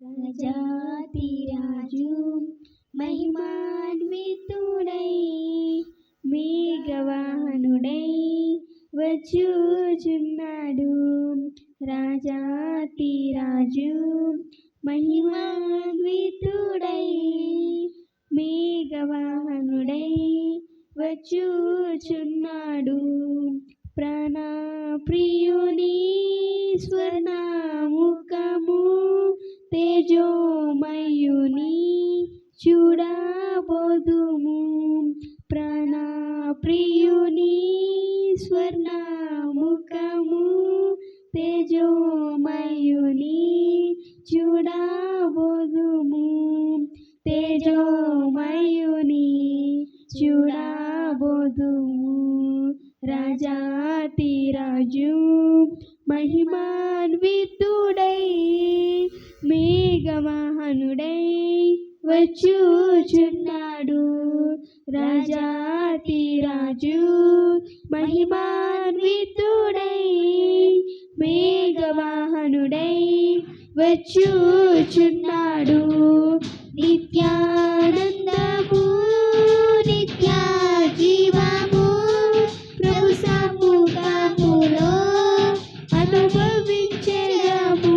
రాజాతిరాజు మహిమాన్వితుడై మేఘవాహనుడై వచ్చుచున్నాడు. రాజాతిరాజు మహిమాన్వితుడై మేఘవాహనుడై వచ్చుచున్నాడు. ప్రాణప్రియుని స్వర్ణముఖము తేజోమయుని చూడబోదుము. ప్రాణప్రియుని స్వర్ణముఖము తేజోమయుని చూడబోదుము. తేజోమయుని చూడబోదుము. రాజాతిరాజు మహిమాన్వితుడై మేఘవాహనుడై వచ్చుచున్నాడు. రాజాతిరాజు మహిమాన్వితుడై మేఘవాహనుడై వచ్చుచున్నాడు. నిత్యానందము నిత్య జీవము ప్రభు సముఖములో అనుభవించెదము.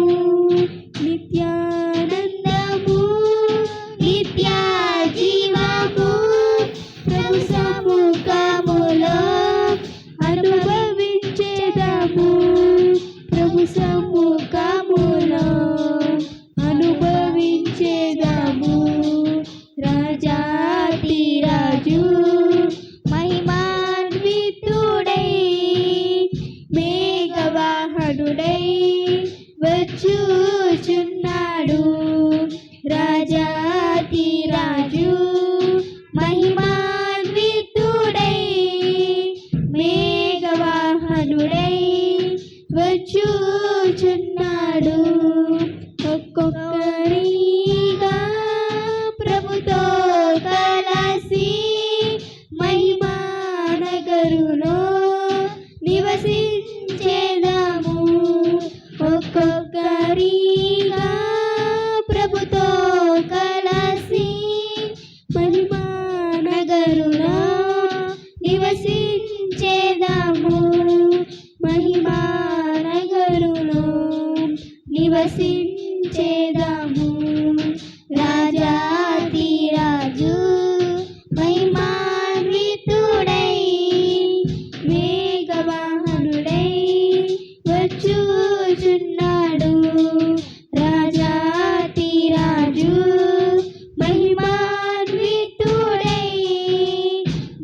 నిత్యానందము నిత్య జీవము ప్రభు సముఖములో అనుభవించెదము. ప్రభు సముఖములో అనుభవించెదము. రాజాతిరాజు మహిమాన్వితుడై మేఘవాహనుడై వచ్చుచున్నాడు. రాజాతిరాజు మహిమాన్వితుడై మేఘవాహనుడై వచ్చుచున్నాడు. ఒక్కొక్కరిగా ప్రభుతో కలసి మహిమానగరులో నివసించేదాము. ఒక్కొక్కరిగా ప్రభుతో కలసి మహిమానగరులో నివసించేదాము. మహిమానగరులో నివసించేదాము. రాజాతిరాజు మహిమాన్వితుడై మేఘవాహనుడై వచ్చుచున్నాడు. రాజాతిరాజు మహిమాన్వితుడై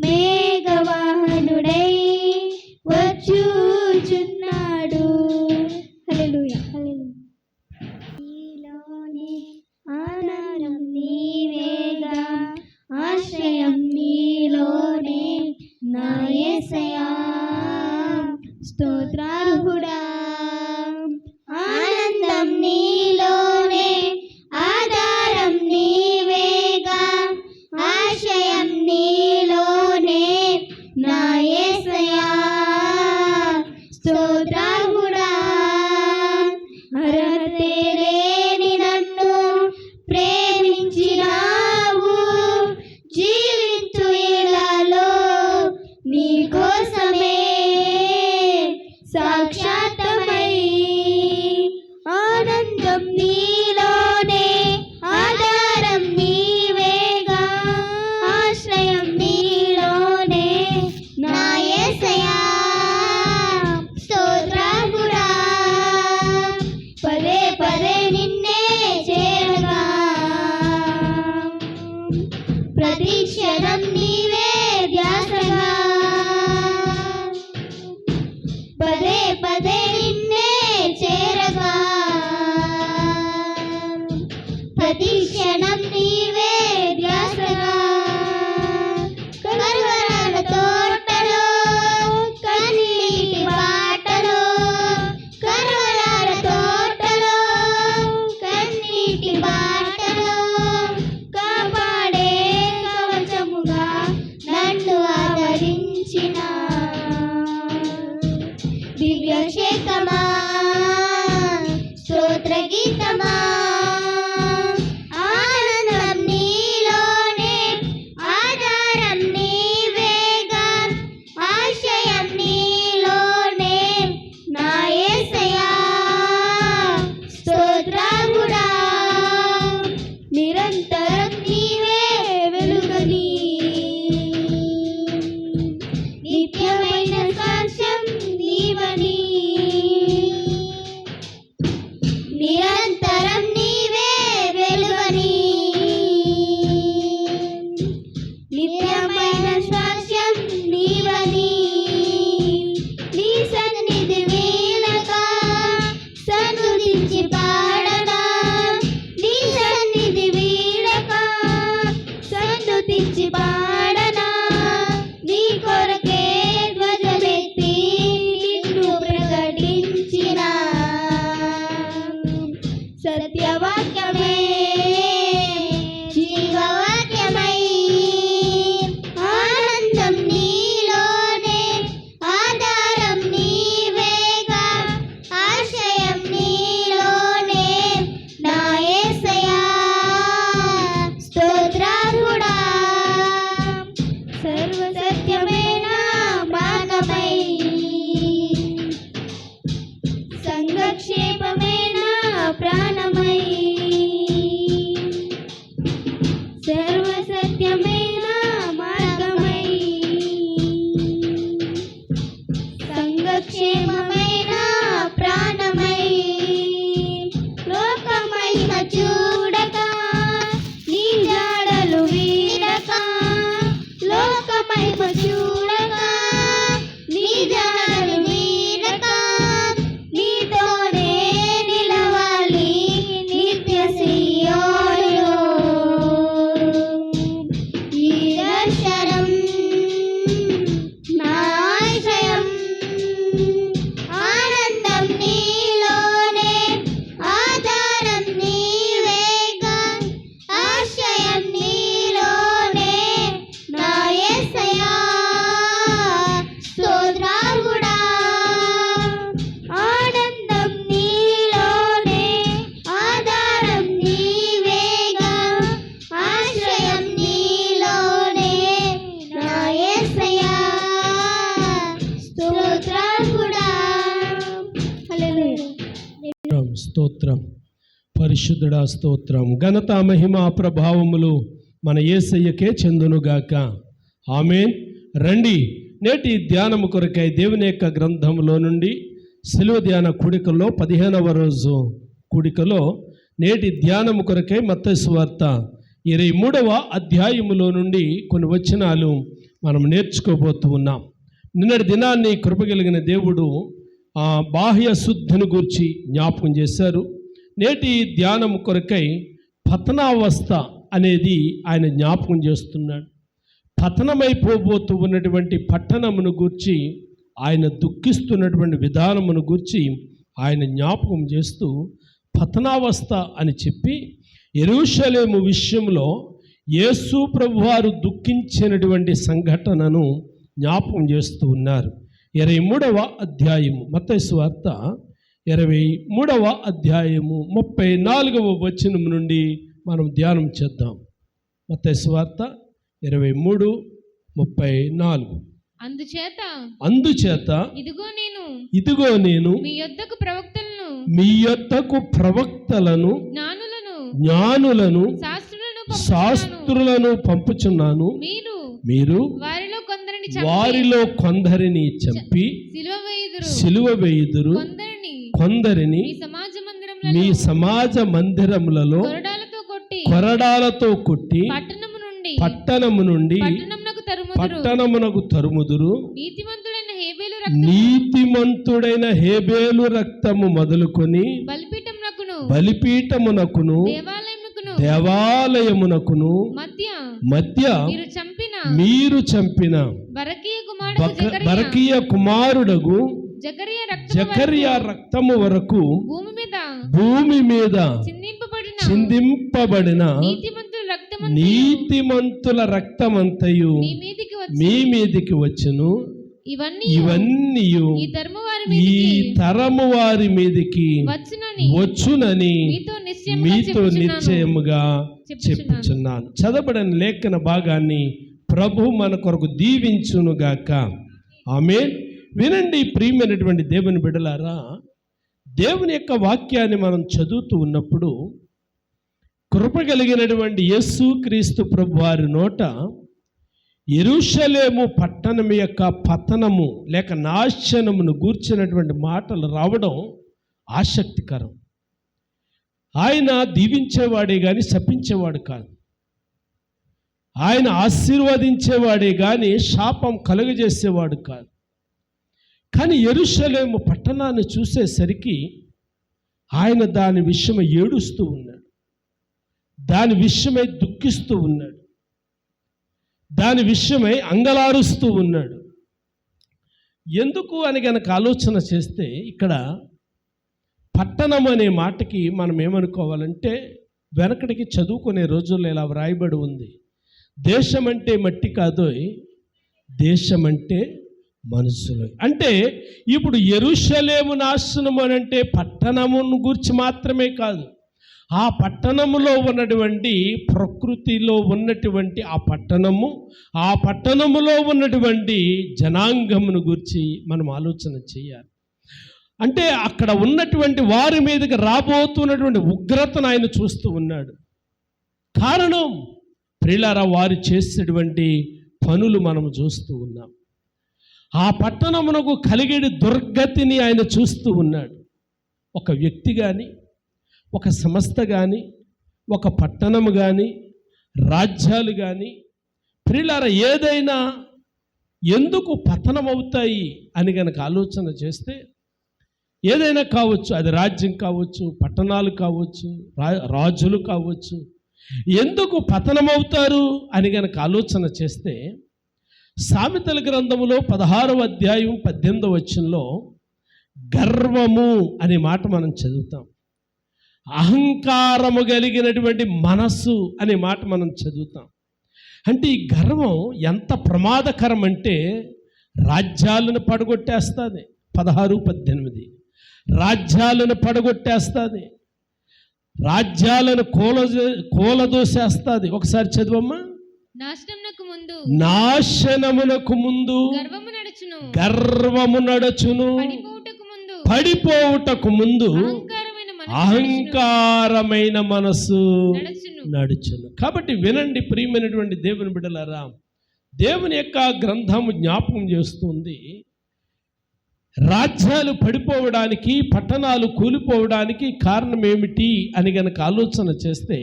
మేఘవాహనుడై వచ్చుచున్నాడు. హల్లెలూయా హల్లెలూయా. నీలోనే ఆనందం నీవేగా, ఆశ్రయం నీలోనే నా యేసయ్యా. స్తోత్రార్హుడా, ఆనందం నీలోనే, ఆధారం నీవేగా, ఆశ్రయం నీలోనే నా యేసయ్యా. స్తోత్రార్హుడా, అర్హతే లేని నన్ను ప్రేమించినావు. జీవించు ఇలాలో నీ కోసమే సాక్షాత్తమై. ఆనందం నీలోనే, ఆధారం నీవేగా, ఆశ్రయం నీలోనే నా యేసయ్యా. స్తోత్రార్హుడా, పదే పదే నిన్నే చేరగా, ప్రతి క్షణం నీవే ధ్యాసగా. పదే పదే నిన్నే చేరగా, ప్రతి క్షణం నీవే ధ్యాసగా. కరువరాల తోటలో కన్నీటి బాటలో, కరువరాల తోటలో కన్నీటి బాటలో కాపాడే కవచముగా నన్ను ఆదరించిన దివ్యక్షేత్రమా, స్తోత్ర గీతమా. పరిశుద్ధుడా స్తోత్రం. ఘనత మహిమ ప్రభావములు మన యేసయ్యకే చెందునుగాక. ఆమేన్. రండి, నేటి ధ్యానము కొరకై దేవుని యొక్క గ్రంథంలో నుండి శిలువ ధ్యాన కూడికలో 15వ రోజు కూడికలో నేటి ధ్యానము కొరకై మత్తయి సువార్త 23వ అధ్యాయములో నుండి కొన్ని వచనాలు మనం నేర్చుకోబోతూ ఉన్నాం. నిన్నటి దినాన్ని కృపగలిగిన దేవుడు బాహ్య శుద్ధిని గూర్చి జ్ఞాపకం చేశారు. నేటి ధ్యానం కొరకై పతనావస్థ అనేది ఆయన జ్ఞాపకం చేస్తున్నాడు. పతనమైపోబోతూ ఉన్నటువంటి పట్టణమును గూర్చి, ఆయన దుఃఖిస్తున్నటువంటి విధానమును గూర్చి ఆయన జ్ఞాపకం చేస్తూ పతనావస్థ అని చెప్పి యెరూషలేము విషయంలో యేసు ప్రభువారు దుఃఖించినటువంటి సంఘటనను జ్ఞాపకం చేస్తూ ఉన్నారు. 23వ అధ్యాయము మత్తయి సువార్త 23వ అధ్యాయము 34వ వచనం నుండి మనం ధ్యానం చేద్దాం. మత్తయి సువార్త 23:34. అందుచేత ఇదిగో నేను మీ యొద్దకు ప్రవక్తలను జ్ఞానులను శాస్త్రులను పంపుచున్నాను. మీరు వారిలో కొందరిని చంపి సిలువ వేయుదురు, కొందరిని మీ సమాజ మందిరములలో కొరడాలతో కొట్టి పట్టణము నుండి పట్టణమునకు తరుముదురు. నీతిమంతుడైన హేబేలు రక్తము మొదలుకొని బలిపీఠమునకును దేవాలయమునకును మధ్య మీరు చంపిన బరకీయ కుమారుడగు జకర్యా రక్తము వరకు భూమి మీద చిందింపబడిన నీతిమంతుల రక్తమంతయు మీ మీదికి వచ్చును. ఇవన్నీ ఈ తరము వారి మీదికి వచ్చునని మీతో నిశ్చయముగా చెప్పుచున్నాను. చదవబడిన లేఖన భాగాన్ని ప్రభు మన కొరకు దీవించునుగాక. ఆమేన్. వినండి ప్రియమైనటువంటి దేవుని బిడ్డలారా, దేవుని యొక్క వాక్యాన్ని మనం చదువుతూ ఉన్నప్పుడు కృప కలిగినటువంటి యేసు క్రీస్తు ప్రభు వారి నోట యెరూషలేము పట్టణం యొక్క పతనము లేక నాశనమును గూర్చినటువంటి మాటలు రావడం ఆసక్తికరం. ఆయన దీవించేవాడే కానీ శపించేవాడు కాదు. ఆయన ఆశీర్వదించేవాడే కానీ శాపం కలుగజేసేవాడు కాదు. కానీ యెరూషలేము పట్టణాన్ని చూసేసరికి ఆయన దాని విషయమై ఏడుస్తూ ఉన్నాడు, దాని విషయమై దుఃఖిస్తూ ఉన్నాడు, దాని విషయమై అంగలారుస్తూ ఉన్నాడు. ఎందుకు అని గనక ఆలోచన చేస్తే ఇక్కడ పట్టణం అనే మాటకి మనం ఏమనుకోవాలంటే, వెనకటికి చదువుకునే రోజుల్లో ఇలా వ్రాయబడి ఉంది, దేశం అంటే మట్టి కాదోయ్, దేశం అంటే మనుషులు. అంటే ఇప్పుడు యెరూషలేము నాశనం అని అంటే పట్టణమును గురించి మాత్రమే కాదు, ఆ పట్టణములో ఉన్నటువంటి ప్రకృతిలో ఉన్నటువంటి ఆ పట్టణములో ఉన్నటువంటి జనాంగమును గురించి మనం ఆలోచన చేయాలి. అంటే అక్కడ ఉన్నటువంటి వారి మీదకి రాబోతున్నటువంటి ఉగ్రతను ఆయన చూస్తూ ఉన్నాడు. కారణం ప్రియులారా, వారు చేసేటువంటి పనులు మనం చూస్తూ ఉన్నాం. ఆ పట్టణమునకు కలిగేటి దుర్గతిని ఆయన చూస్తూ ఉన్నాడు. ఒక వ్యక్తి కానీ, ఒక సంస్థ కానీ, ఒక పట్టణము కానీ, రాజ్యాలు కానీ, ప్రియులారా ఏదైనా ఎందుకు పతనమవుతాయి అని కనుక ఆలోచన చేస్తే, ఏదైనా కావచ్చు, అది రాజ్యం కావచ్చు, పట్టణాలు కావచ్చు, రాజులు కావచ్చు, ఎందుకు పతనమవుతారు అని కనుక ఆలోచన చేస్తే, సామెతల గ్రంథములో 16వ అధ్యాయం 18వ వచనంలో గర్వము అనే మాట మనం చదువుతాం. అహంకారము కలిగినటువంటి మనస్సు అనే మాట మనం చదువుతాం. అంటే ఈ గర్వం ఎంత ప్రమాదకరం అంటే రాజ్యాలను పడగొట్టేస్తుంది. 16-18 రాజ్యాలను పడగొట్టేస్తుంది, రాజ్యాలను కూలదోసేస్తుంది. ఒకసారి చదువమ్మా. నాశనమునకు ముందు గర్వము నడుచును, పడిపోవుటకు ముందు అహంకారమైన మనసు నడుచును. నడుచును. కాబట్టి వినండి ప్రియమైనటువంటి దేవుని బిడ్డలారా, దేవుని యొక్క గ్రంథము జ్ఞాపకం చేస్తుంది, రాజ్యాలు పడిపోవడానికి, పట్టణాలు కూలిపోవడానికి కారణం ఏమిటి అని గనక ఆలోచన చేస్తే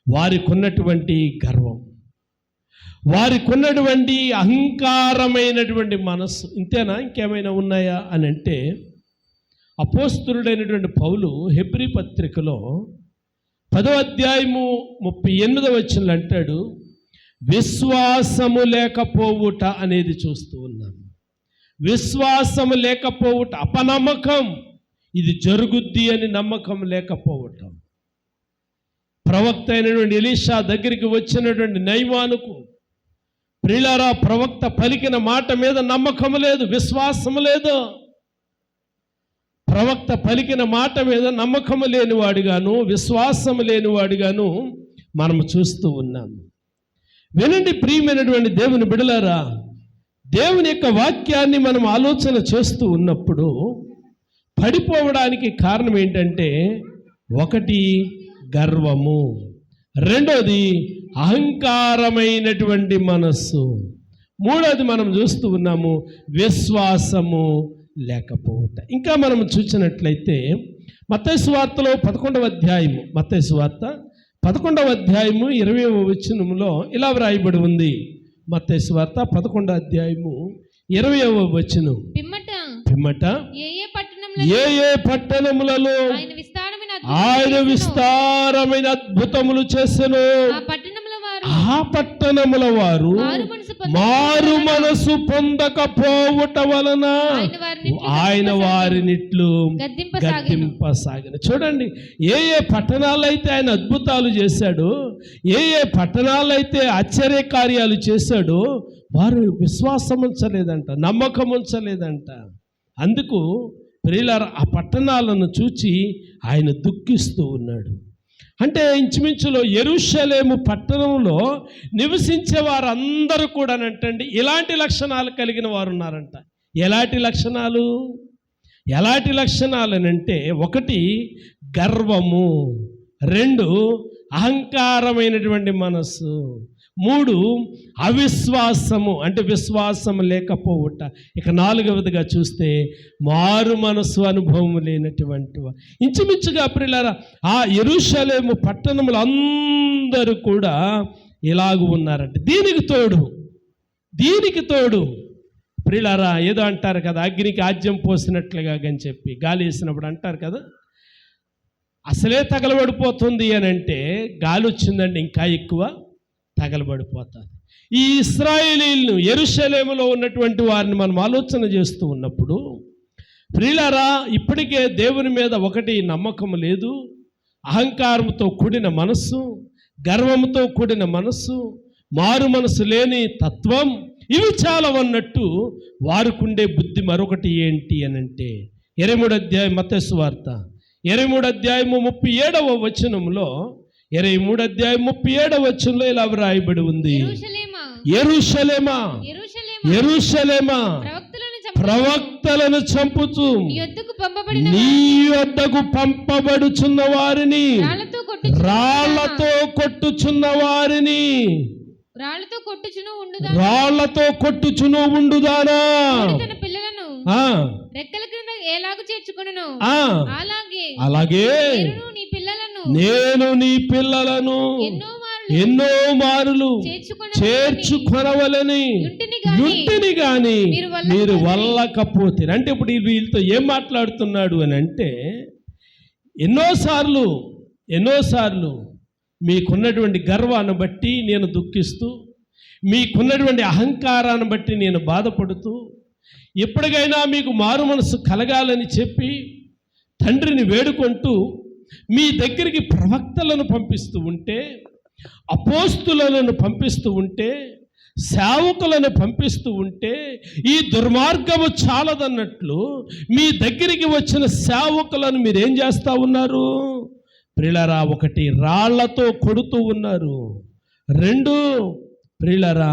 వారికి ఉన్నటువంటి గర్వం, వారికి ఉన్నటువంటి అహంకారమైనటువంటి మనస్సు. ఇంతేనా, ఇంకేమైనా ఉన్నాయా అని అంటే, అపోస్తలుడైనటువంటి పౌలు హెబ్రీ పత్రికలో 10వ అధ్యాయము 38వ వచనంలో అంటాడు, విశ్వాసము లేకపోవుట అనేది చూస్తూ ఉన్నాను. విశ్వాసము లేకపోవుట, అపనమ్మకం, ఇది జరుగుద్ది అని నమ్మకం లేకపోవటం. ప్రవక్త అయినటువంటి ఎలీషా దగ్గరికి వచ్చినటువంటి నయమానుకు, ప్రియులారా, ప్రవక్త పలికిన మాట మీద నమ్మకం లేదు, విశ్వాసము లేదు. ప్రవక్త పలికిన మాట మీద నమ్మకము లేనివాడుగాను, విశ్వాసము లేనివాడుగాను మనము చూస్తూ ఉన్నాము. వినండి ప్రియమైనటువంటి దేవుని బిడలారా, దేవుని యొక్క వాక్యాన్ని మనం ఆలోచన చేస్తూ ఉన్నప్పుడు పడిపోవడానికి కారణం ఏంటంటే, ఒకటి గర్వము, రెండోది అహంకారమైనటువంటి మనస్సు, మూడోది మనం చూస్తూ ఉన్నాము విశ్వాసము లేకపోవట. ఇంకా మనం చూసినట్లయితే మత్తయి సువార్తలో 11వ అధ్యాయము, మత్తయి సువార్త 11వ అధ్యాయము 20వ వచనములో ఇలా వ్రాయబడి ఉంది. మత్తయి సువార్త 11వ అధ్యాయము 20వ వచనం, పిమ్మట ఏ ఏ పట్టణములలో ఆయన విస్తారమైన అద్భుతములు చేసెను, ఆ పట్టణముల వారు మారు మనసు పొందకపోవట వలన ఆయన వారినిట్లు గద్దింపసాగిన. చూడండి, ఏ ఏ పట్టణాలైతే ఆయన అద్భుతాలు చేశాడో, ఏ ఏ పట్టణాలైతే ఆశ్చర్య కార్యాలు చేశాడో, వారు విశ్వాసం ఉంచలేదంట, నమ్మకం ఉంచలేదంట. అందుకు ప్రియులారా, ఆ పట్టణాలను చూచి ఆయన దుఃఖిస్తూ ఉన్నాడు. అంటే ఇంచుమించులో యెరూషలేము పట్టణంలో నివసించే వారందరూ కూడా అంటండి ఇలాంటి లక్షణాలు కలిగిన వారు ఉన్నారంట. ఎలాంటి లక్షణాలు? ఎలాంటి లక్షణాలు అంటే, ఒకటి గర్వము, రెండు అహంకారమైనటువంటి మనస్సు, మూడు అవిశ్వాసము, అంటే విశ్వాసం లేకపోవట. ఇక నాలుగవదిగా చూస్తే మారు మనసు అనుభవం లేనటువంటి. ఇంచుమించుగా ప్రియులారా, ఆ యెరూషలేము పట్టణములు అందరూ కూడా ఇలాగ ఉన్నారంటే, దీనికి తోడు ప్రియులారా, ఏదో అంటారు కదా, అగ్నికి ఆజ్యం పోసినట్లుగా అని చెప్పి గాలి వేసినప్పుడు అంటారు కదా, అసలే తగలబడిపోతుంది అని అంటే గాలి వచ్చిందండి ఇంకా ఎక్కువ తగలబడిపోతారు. ఈ ఇశ్రాయేలీయులను, యెరూషలేములో ఉన్నటువంటి వారిని మనం ఆలోచన చేస్తూ ఉన్నప్పుడు ప్రియులారా, ఇప్పటికే దేవుని మీద ఒకటి నమ్మకం లేదు, అహంకారంతో కూడిన మనస్సు, గర్వంతో కూడిన మనస్సు, మారు మనసు లేని తత్వం, ఇవి చాలా అన్నట్టు వారికుండే బుద్ధి మరొకటి ఏంటి అని అంటే, 23వ అధ్యాయం మత్తయి సువార్త 23వ అధ్యాయము 37వ వచనంలో, 23వ అధ్యాయం 37వ వచనంలో ఇలా వ్రాయబడి ఉంది, యెరూషలేమా యెరూషలేమా, ప్రవక్తలను చంపుచు నీ యొద్దకు పంపబడుచున్న వారిని, రాళ్లతో కొట్టుచున్న వారిని, రాళ్లతో కొట్టుచును ఉండుదానా, అలాగే నేను నీ పిల్లలను ఎన్నో మారులు చేర్చుకొనవలని యుంటిని గాని మీరు వల్లకపోతే. అంటే ఇప్పుడు వీళ్ళతో ఏం మాట్లాడుతున్నాడు అని అంటే, ఎన్నోసార్లు మీకున్నటువంటి గర్వాన్ని బట్టి నేను దుఃఖిస్తూ, మీకున్నటువంటి అహంకారాన్ని బట్టి నేను బాధపడుతూ, ఎప్పటికైనా మీకు మారు మనసు కలగాలని చెప్పి తండ్రిని వేడుకుంటూ మీ దగ్గరికి ప్రవక్తలను పంపిస్తూ ఉంటే, అపోస్తులను పంపిస్తూ ఉంటే, సేవకులను పంపిస్తూ ఉంటే, ఈ దుర్మార్గము చాలదన్నట్లు మీ దగ్గరికి వచ్చిన సేవకులను మీరేం చేస్తూ ఉన్నారు ప్రియులారా? ఒకటి రాళ్లతో కొడుతూ ఉన్నారు, రెండు ప్రియులారా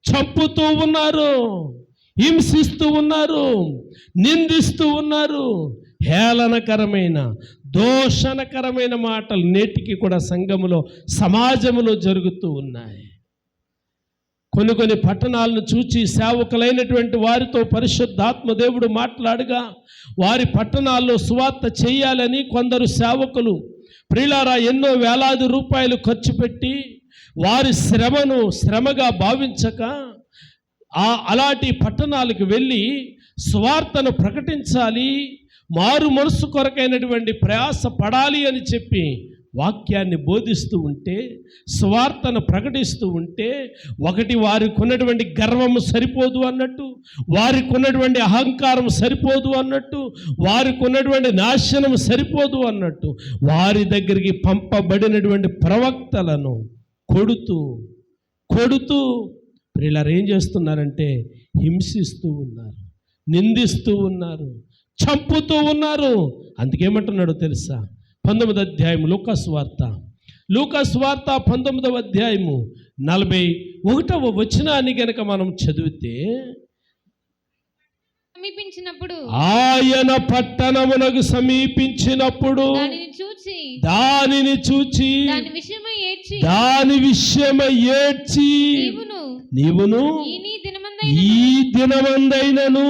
చంపుతూ ఉన్నారు, హింసిస్తూ ఉన్నారు, నిందిస్తూ ఉన్నారు, హేళనకరమైన దోషణకరమైన మాటలు నేటికి కూడా సంఘములో, సమాజములో జరుగుతూ ఉన్నాయి. కొన్ని పట్టణాలను చూచి సేవకులైనటువంటి వారితో పరిశుద్ధాత్మ దేవుడు మాట్లాడగా, వారి పట్టణాల్లో సువార్త చేయాలని కొందరు సేవకులు ప్రియులారా ఎన్నో వేలాది రూపాయలు ఖర్చు పెట్టి వారి శ్రమగా భావించక అలాంటి పట్టణాలకు వెళ్ళి సువార్తను ప్రకటించాలి, మారు మనసు కొరకైనటువంటి ప్రయాస పడాలి అని చెప్పి వాక్యాన్ని బోధిస్తూ ఉంటే, సువార్తను ప్రకటిస్తూ ఉంటే, ఒకటి వారికి ఉన్నటువంటి గర్వము సరిపోదు అన్నట్టు, వారికి ఉన్నటువంటి అహంకారం సరిపోదు అన్నట్టు, వారికి ఉన్నటువంటి నాశనం సరిపోదు అన్నట్టు, వారి దగ్గరికి పంపబడినటువంటి ప్రవక్తలను కొడుతూ వీళ్ళారు ఏం చేస్తున్నారంటే హింసిస్తూ ఉన్నారు, నిందిస్తూ ఉన్నారు, చంపుతూ ఉన్నారు. అందుకేమంటున్నాడో తెలుసా? 19వ అధ్యాయం లూకాసు వార్త 19వ అధ్యాయము 41వ వచనాన్ని గనక మనం చదివితే, సమీపించినప్పుడు ఆయన పట్టణమునకు సమీపించినప్పుడు దానిని చూచి దాని విషయమై ఏడ్చి నీవును ఈ దినమందైనను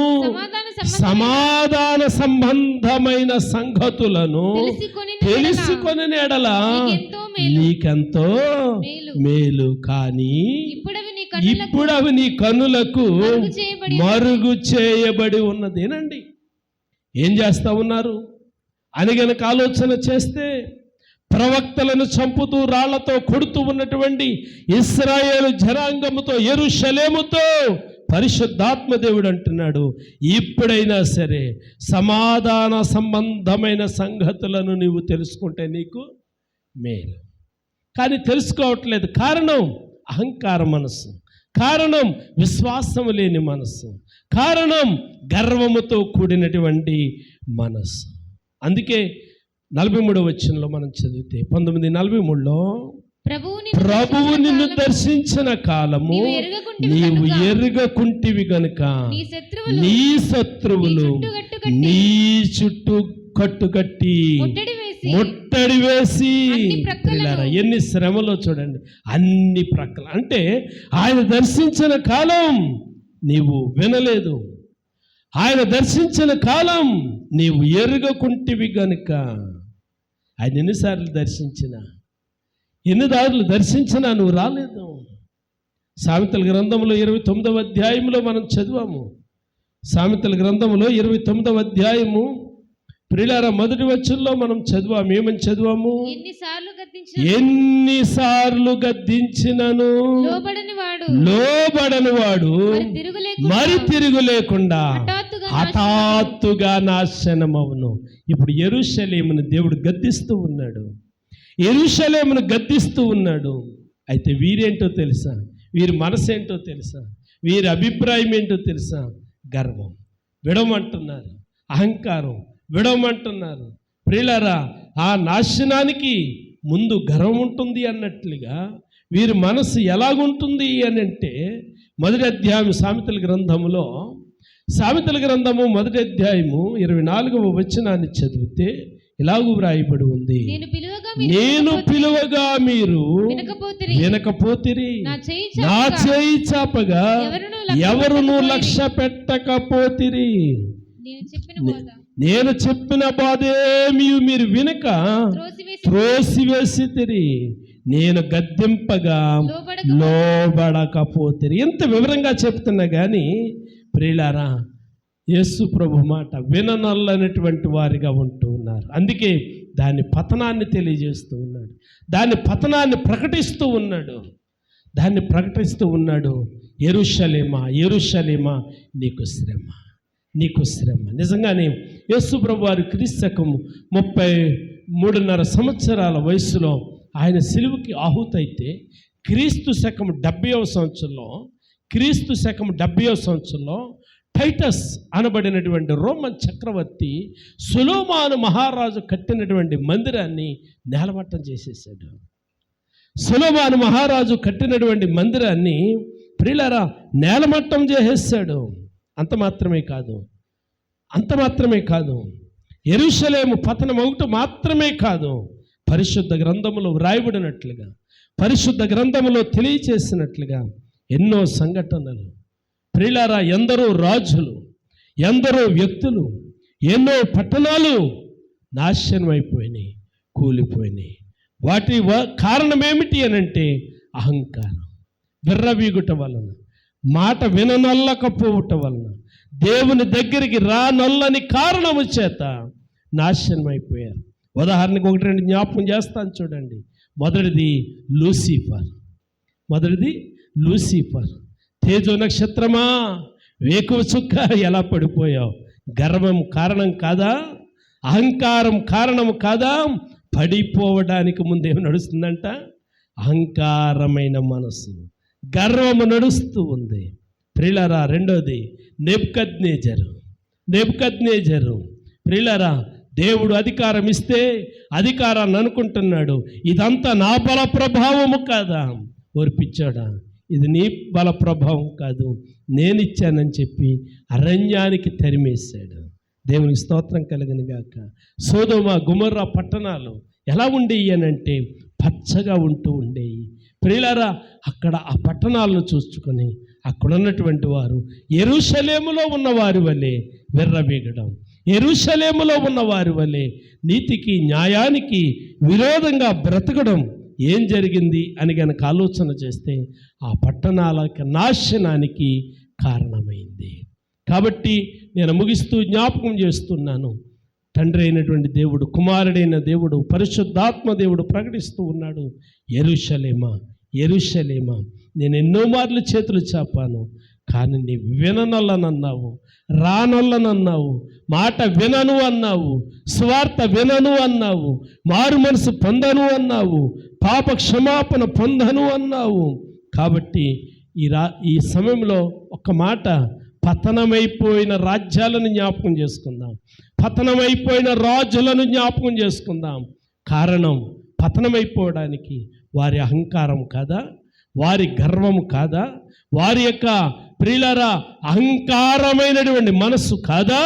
సమాధాన సంబంధమైన సంగతులను తెలుసుకొని ఎడల నీకెంతో మేలు, కానీ ఇప్పుడు అవి నీ కన్నులకు మరుగు చేయబడి ఉన్నదేనండి. ఏం చేస్తా ఉన్నారు అని గనక ఆలోచన చేస్తే, ప్రవక్తలను చంపుతూ రాళ్లతో కొడుతూ ఉన్నటువంటి ఇశ్రాయేలు జనాంగముతో, యెరూషలేముతో పరిశుద్ధాత్మ దేవుడు అంటున్నాడు, ఇప్పుడైనా సరే సమాధాన సంబంధమైన సంగతులను నీవు తెలుసుకుంటే నీకు మేలు. కానీ తెలుసుకోవట్లేదు. కారణం అహంకార మనసు, కారణం విశ్వాసము లేని మనసు, కారణం గర్వముతో కూడినటువంటి మనసు. అందుకే 43వ వచనంలో మనం చదివితే 19:43లో, ప్రభువు నిన్ను దర్శించిన కాలము నీవు ఎరుగకుంటివి గనుక నీ శత్రువులు నీ చుట్టూ కట్టుకట్టి ముట్టడి వేసి, ఎన్ని శ్రమలో చూడండి, అన్ని ప్రక్కల. అంటే ఆయన దర్శించిన కాలం నీవు వినలేదు, ఆయన దర్శించిన కాలం నీవు ఎరుగకుంటివి గనుక. ఆయన ఎన్నిసార్లు దర్శించినా, ఎన్ని దారులు దర్శించినా నువ్వు రాలేదు. సామెతల గ్రంథంలో 29వ అధ్యాయంలో మనం చదివాము. సామెతల గ్రంథంలో 29వ అధ్యాయము ప్రియులారా మొదటి వచనంలో మనం చదివాము. ఏమని చదివాము? ఎన్నిసార్లు గద్దించినను లోబడని వాడు మరి తిరుగు లేకుండా హఠాత్తుగా నాశనమవును. ఇప్పుడు యెరూషలేమును దేవుడు గద్దిస్తూ ఉన్నాడు, యెరూషలేమును గద్దిస్తూ ఉన్నాడు. అయితే వీరేంటో తెలుసా? వీరి మనసేంటో తెలుసా? వీరి అభిప్రాయం ఏంటో తెలుసా? గర్వం విడమంటున్నారు, అహంకారం విడమంటున్నారు. ప్రియులారా, ఆ నాశనానికి ముందు గర్వం ఉంటుంది అన్నట్లుగా వీరి మనసు ఎలాగుంటుంది అని అంటే, మొదటి అధ్యాయం సామెతల గ్రంథము మొదటి అధ్యాయము 24వ వచనాన్ని చదివితే ఇలాగూ వ్రాయబడి ఉంది, నేను పిలువగా మీరు వినకపోతిరి, నా చేయి చాపగా ఎవరును లక్ష్య పెట్టకపోతిరి, నేను చెప్పిన బాధేమీ మీరు వినక త్రోసివేసితిరి, నేను గద్దింపగా లోబడకపోతిరి. ఎంత వివరంగా చెప్తున్నా కానీ ప్రియులారా, యేసు ప్రభు మాట విననల్లనటువంటి వారిగా ఉంటూ ఉన్నారు. అందుకే దాని పతనాన్ని తెలియజేస్తూ ఉన్నాడు, దాని పతనాన్ని ప్రకటిస్తూ ఉన్నాడు. యెరూషలేమా యెరూషలేమా, నీకు శ్రమ, నీకు శ్రమ. నిజంగానే యేసు ప్రభు వారు క్రీస్తు 33.5 సంవత్సరాల వయసులో ఆయన సిలువకి ఆహుతైతే, క్రీస్తు శకం 70వ సంవత్సరంలో టైటస్ అనబడినటువంటి రోమన్ చక్రవర్తి సొలొమోను మహారాజు కట్టినటువంటి మందిరాన్ని నేలమట్టం చేసేసాడు. సొలొమోను మహారాజు కట్టినటువంటి మందిరాన్ని ప్రియులారా నేలమట్టం చేసేసాడు. అంత మాత్రమే కాదు, యెరూషలేము పతనం ఒకటి మాత్రమే కాదు, పరిశుద్ధ గ్రంథములో వ్రాయబడినట్లుగా, పరిశుద్ధ గ్రంథములో తెలియచేసినట్లుగా ఎన్నో సంఘటనలు ప్రియులారా, ఎందరో రాజులు, ఎందరో వ్యక్తులు, ఎన్నో పట్టణాలు నాశనమైపోయినాయి, కూలిపోయినాయి. వాటి కారణం ఏమిటి అనంటే అహంకారం, విర్రవీగుట వలన, మాట విననొల్లకపోవటం వలన, దేవుని దగ్గరికి రానొల్లని కారణము చేత నాశనమైపోయారు. ఉదాహరణకు 1-2 జ్ఞాపకం చేస్తాను చూడండి. మొదటిది లూసిఫర్. తేజో నక్షత్రమా, వేకువ చుక్క ఎలా పడిపోయావు? గర్వం కారణం కాదా? అహంకారం కారణము కాదా? పడిపోవడానికి ముందేమి నడుస్తుందంట? అహంకారమైన మనసు, గర్వము నడుస్తూ ఉంది. ప్రియులారా, రెండోది నెబుకద్నెజరు. ప్రియులారా, దేవుడు అధికారం ఇస్తే అధికారాన్ని అనుకుంటున్నాడు ఇదంతా నా బల ప్రభావము కాదా? ఓర్పిచ్చాడా? ఇది నీ బల ప్రభావం కాదు, నేనిచ్చానని చెప్పి అరణ్యానికి తరిమేశాడు. దేవునికి స్తోత్రం కలుగును గాక. సొదొమ గొమొర్రా పట్టణాలు ఎలా ఉండేవి అనంటే పచ్చగా ఉంటూ ఉండేవి. ప్రియులారా, అక్కడ ఆ పట్టణాలను చూసుకొని అక్కడ ఉన్నటువంటి వారు యెరూషలేములో ఉన్నవారి వలె విర్రవీగడం, యెరూషలేములో ఉన్నవారి వలె నీతికి న్యాయానికి విరోధంగా బ్రతకడం ఏం జరిగింది అని గనక ఆలోచన చేస్తే ఆ పట్టణాల నాశనానికి కారణమైంది. కాబట్టి నేను ముగిస్తూ జ్ఞాపకం చేస్తున్నాను, తండ్రి అయినటువంటి దేవుడు, కుమారుడైన దేవుడు, పరిశుద్ధాత్మ దేవుడు ప్రకటిస్తూ ఉన్నాడు, యెరూషలేమా నేను ఎన్నో మార్లు చేతులు చాపాను, కానీ నీ విననొల్లనన్నావు, రానొల్లనన్నావు, మాట వినను అన్నావు, స్వార్థ వినను అన్నావు, మారు మనసు పొందను అన్నావు, పాప క్షమాపణ పొందను అన్నావు. కాబట్టి ఈ సమయంలో ఒక మాట, పతనమైపోయిన రాజ్యాలను జ్ఞాపకం చేసుకుందాం, పతనమైపోయిన రాజులను జ్ఞాపకం చేసుకుందాం. కారణం పతనమైపోవడానికి వారి అహంకారం కాదా? వారి గర్వము కాదా? వారి యొక్క ప్రియులారా అహంకారమైనటువంటి మనస్సు కాదా?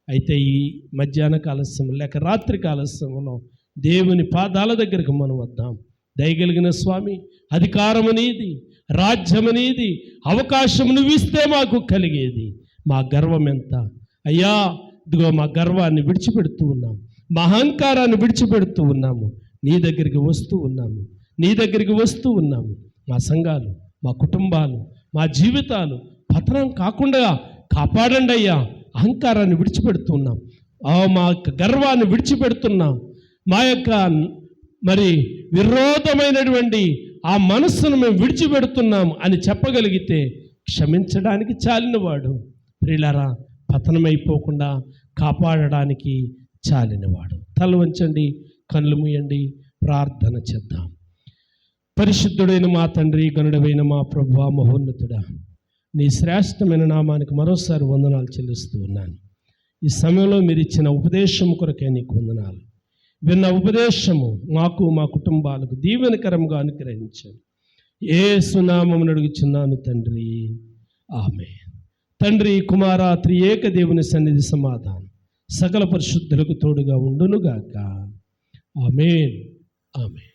అయితే ఈ మధ్యాహ్న కాలస్యం లేక రాత్రి కాలస్యంలో దేవుని పాదాల దగ్గరికి మనం వద్దాం. దయగలిగిన స్వామి, అధికారము నీది, రాజ్యము నీది, అవకాశం నువ్వు ఇస్తే మాకు కలిగేది. మా గర్వం ఎంత అయ్యా? ఇదిగో మా గర్వాన్ని విడిచిపెడుతూ ఉన్నాము, మా అహంకారాన్ని విడిచిపెడుతూ ఉన్నాము, నీ దగ్గరికి వస్తూ ఉన్నాము. మా సంఘాలు, మా కుటుంబాలు, మా జీవితాలు పతనం కాకుండా కాపాడండి అయ్యా. అహంకారాన్ని విడిచిపెడుతున్నాం, మా యొక్క గర్వాన్ని విడిచిపెడుతున్నాం, మా యొక్క విరోధమైనటువంటి ఆ మనస్సును మేము విడిచిపెడుతున్నాం అని చెప్పగలిగితే క్షమించడానికి చాలినవాడు. ప్రియులారా, పతనమైపోకుండా కాపాడడానికి చాలినవాడు. తల వంచండి, కళ్ళు మూయండి, ప్రార్థన చేద్దాం. పరిశుద్ధుడైన మా తండ్రి, గనుడైన మా ప్రభువా, మహోన్నతుడా, నీ శ్రేష్టమైన నామానికి మరోసారి వందనాలు చెల్లిస్తూ ఉన్నాను. ఈ సమయంలో మీరు ఇచ్చిన ఉపదేశం కొరకే నీకు వందనాలు. విన్న ఉపదేశము మాకు, మా కుటుంబాలకు దీవెనకరంగా అనుగ్రహించాను. యేసు నామమున అడుగుచున్నాను తండ్రి, ఆమేన్. తండ్రి, కుమార, త్రియేక దేవుని సన్నిధి సమాధానం సకల పరిశుద్ధులకు తోడుగా ఉండునుగాక. ఆమేన్, ఆమేన్.